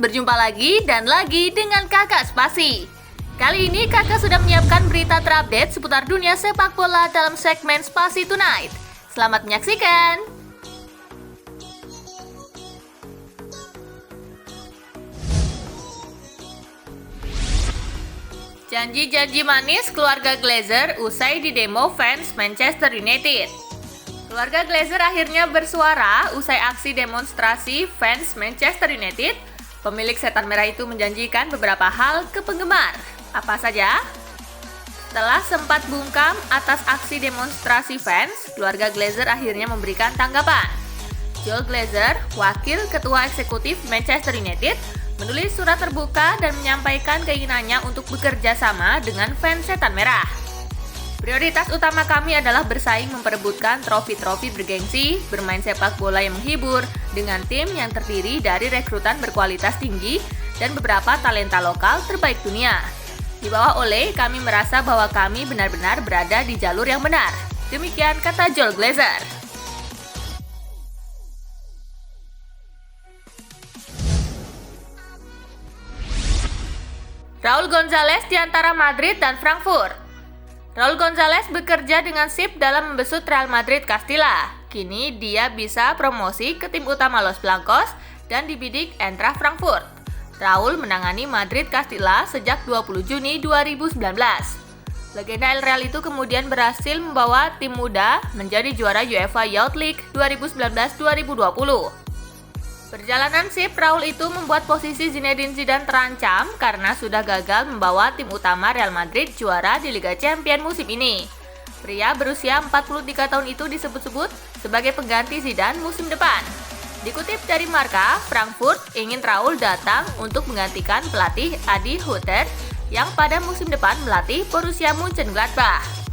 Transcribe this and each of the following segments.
berjumpa lagi dan lagi dengan Kakak Spasi. Kali ini Kakak sudah menyiapkan berita terupdate seputar dunia sepak bola dalam segmen Spasi Tonight. Selamat menyaksikan! Janji-janji manis keluarga Glazer usai didemo fans Manchester United. Keluarga Glazer akhirnya bersuara usai aksi demonstrasi fans Manchester United. Pemilik setan merah itu menjanjikan beberapa hal ke penggemar. Apa saja? Setelah sempat bungkam atas aksi demonstrasi fans, keluarga Glazer akhirnya memberikan tanggapan. Joel Glazer, wakil ketua eksekutif Manchester United, menulis surat terbuka dan menyampaikan keinginannya untuk bekerja sama dengan fans setan merah. Prioritas utama kami adalah bersaing memperebutkan trofi-trofi bergengsi, bermain sepak bola yang menghibur, dengan tim yang terdiri dari rekrutan berkualitas tinggi dan beberapa talenta lokal terbaik dunia. Di bawah Ole, kami merasa bahwa kami benar-benar berada di jalur yang benar. Demikian kata Joel Glazer. Raul Gonzalez di antara Madrid dan Frankfurt. Raul Gonzalez bekerja dengan sip dalam membesut Real Madrid Castilla. Kini dia bisa promosi ke tim utama Los Blancos dan dibidik Eintracht Frankfurt. Raul menangani Madrid Castilla sejak 20 Juni 2019. Legenda El Real itu kemudian berhasil membawa tim muda menjadi juara UEFA Youth League 2019-2020. Perjalanan sip Raul itu membuat posisi Zinedine Zidane terancam karena sudah gagal membawa tim utama Real Madrid juara di Liga Champions musim ini. Pria berusia 43 tahun itu disebut-sebut sebagai pengganti Zidane musim depan. Dikutip dari Marca, Frankfurt ingin Raul datang untuk menggantikan pelatih Adi Hutter yang pada musim depan melatih Borussia Mönchengladbach.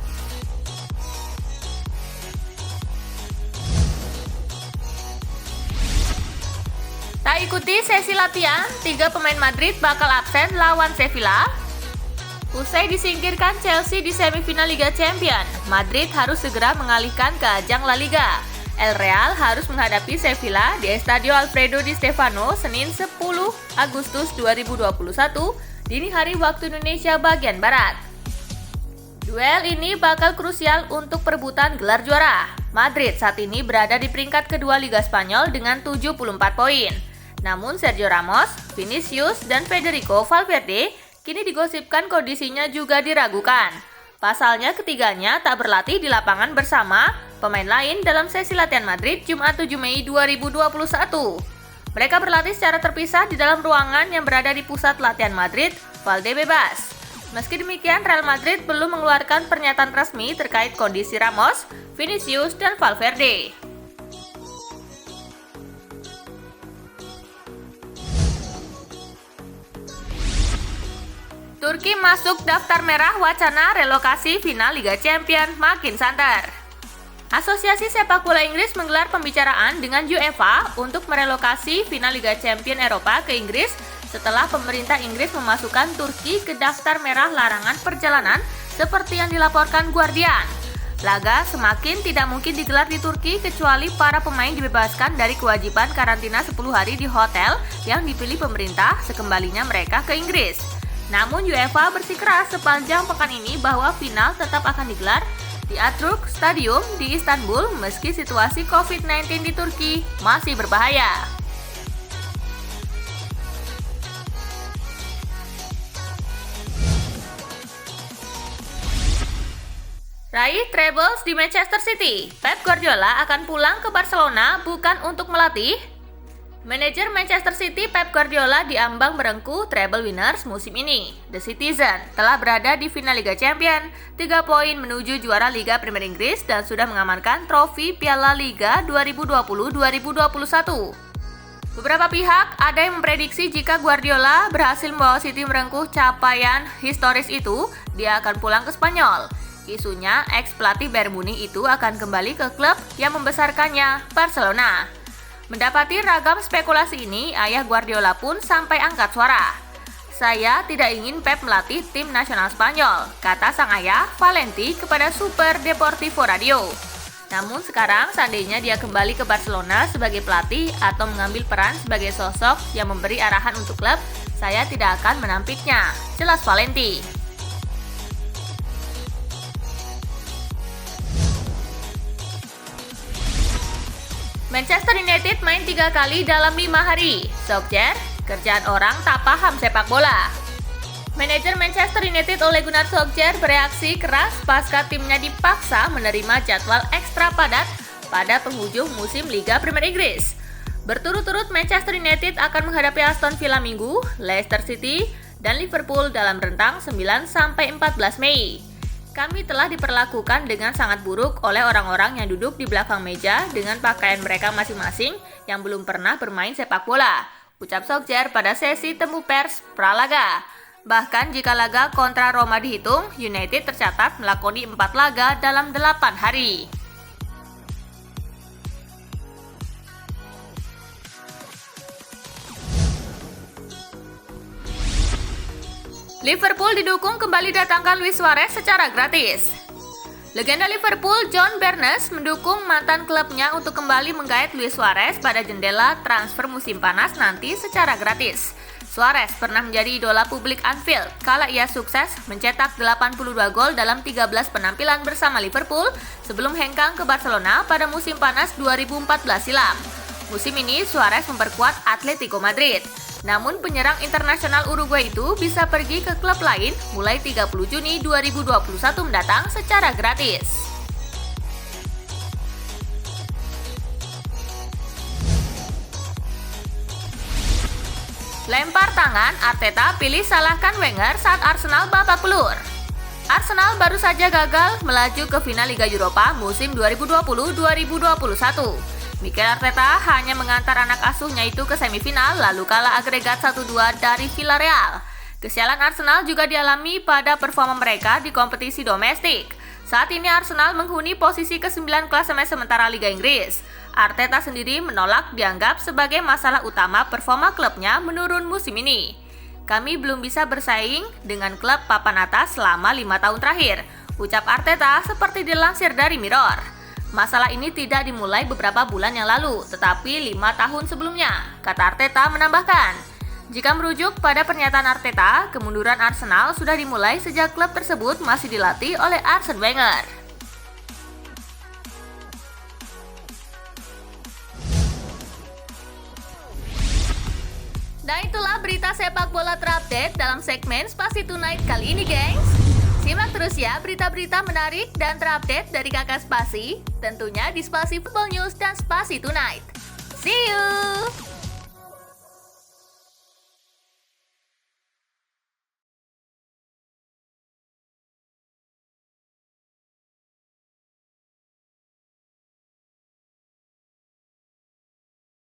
Tak ikuti sesi latihan, 3 pemain Madrid bakal absen lawan Sevilla. Usai disingkirkan Chelsea di semifinal Liga Champions, Madrid harus segera mengalihkan ke ajang La Liga. El Real harus menghadapi Sevilla di Estadio Alfredo Di Stéfano Senin 10 Agustus 2021 dini hari waktu Indonesia bagian Barat. Duel ini bakal krusial untuk perebutan gelar juara. Madrid saat ini berada di peringkat kedua Liga Spanyol dengan 74 poin. Namun Sergio Ramos, Vinicius, dan Federico Valverde kini digosipkan kondisinya juga diragukan. Pasalnya ketiganya tak berlatih di lapangan bersama pemain lain dalam sesi latihan Madrid Jumat 7 Mei 2021. Mereka berlatih secara terpisah di dalam ruangan yang berada di pusat latihan Madrid, Valdebebas. Meski demikian, Real Madrid belum mengeluarkan pernyataan resmi terkait kondisi Ramos, Vinicius, dan Valverde. Turki masuk daftar merah wacana relokasi final Liga Champions makin santer. Asosiasi Sepak Bola Inggris menggelar pembicaraan dengan UEFA untuk merelokasi final Liga Champions Eropa ke Inggris setelah pemerintah Inggris memasukkan Turki ke daftar merah larangan perjalanan seperti yang dilaporkan Guardian. Laga semakin tidak mungkin digelar di Turki kecuali para pemain dibebaskan dari kewajiban karantina 10 hari di hotel yang dipilih pemerintah sekembalinya mereka ke Inggris. Namun UEFA bersikeras sepanjang pekan ini bahwa final tetap akan digelar di Atatürk Stadium di Istanbul meski situasi COVID-19 di Turki masih berbahaya. Raih trebles di Manchester City, Pep Guardiola akan pulang ke Barcelona bukan untuk melatih. Manajer Manchester City Pep Guardiola diambang merengkuh treble winners musim ini. The Citizen telah berada di final Liga Champions, 3 poin menuju juara Liga Premier Inggris dan sudah mengamankan trofi Piala Liga 2020-2021. Beberapa pihak ada yang memprediksi jika Guardiola berhasil membawa City merengkuh capaian historis itu, dia akan pulang ke Spanyol. Isunya, ex-pelatih Bayern Munich itu akan kembali ke klub yang membesarkannya, Barcelona. Mendapati ragam spekulasi ini, ayah Guardiola pun sampai angkat suara. Saya tidak ingin Pep melatih tim nasional Spanyol, kata sang ayah Valenti kepada Super Deportivo Radio. Namun sekarang seandainya dia kembali ke Barcelona sebagai pelatih atau mengambil peran sebagai sosok yang memberi arahan untuk klub, saya tidak akan menampiknya, jelas Valenti. Manchester United main 3 kali dalam 5 hari. Solskjaer, kerjaan orang tak paham sepak bola. Manajer Manchester United Ole Gunnar Solskjaer bereaksi keras pasca timnya dipaksa menerima jadwal ekstra padat pada penghujung musim Liga Premier Inggris. Berturut-turut Manchester United akan menghadapi Aston Villa Minggu, Leicester City, dan Liverpool dalam rentang 9-14 Mei. Kami telah diperlakukan dengan sangat buruk oleh orang-orang yang duduk di belakang meja dengan pakaian mereka masing-masing yang belum pernah bermain sepak bola, ucap Solskjaer pada sesi temu pers pralaga. Bahkan jika laga kontra Roma dihitung, United tercatat melakoni 4 laga dalam 8 hari. Liverpool didukung kembali datangkan Luis Suarez secara gratis. Legenda Liverpool John Barnes mendukung mantan klubnya untuk kembali menggait Luis Suarez pada jendela transfer musim panas nanti secara gratis. Suarez pernah menjadi idola publik Anfield kala ia sukses mencetak 82 gol dalam 13 penampilan bersama Liverpool sebelum hengkang ke Barcelona pada musim panas 2014 silam. Musim ini Suarez memperkuat Atletico Madrid. Namun penyerang internasional Uruguay itu bisa pergi ke klub lain mulai 30 Juni 2021 mendatang secara gratis. Lempar tangan, Arteta pilih salahkan Wenger saat Arsenal babak belur. Arsenal baru saja gagal melaju ke final Liga Eropa musim 2020-2021. Mikel Arteta hanya mengantar anak asuhnya itu ke semifinal lalu kalah agregat 1-2 dari Villarreal. Kesialan Arsenal juga dialami pada performa mereka di kompetisi domestik. Saat ini Arsenal menghuni posisi ke-9 klasemen sementara Liga Inggris. Arteta sendiri menolak dianggap sebagai masalah utama performa klubnya menurun musim ini. Kami belum bisa bersaing dengan klub papan atas selama 5 tahun terakhir, ucap Arteta seperti dilansir dari Mirror. Masalah ini tidak dimulai beberapa bulan yang lalu, tetapi 5 tahun sebelumnya, kata Arteta menambahkan. Jika merujuk pada pernyataan Arteta, kemunduran Arsenal sudah dimulai sejak klub tersebut masih dilatih oleh Arsene Wenger. Nah itulah berita sepak bola terupdate dalam segmen Spasi Tonight kali ini, gengs. Simak terus ya berita-berita menarik dan terupdate dari Kakak Spasi, tentunya di Spasi Football News dan Spasi Tonight. See you!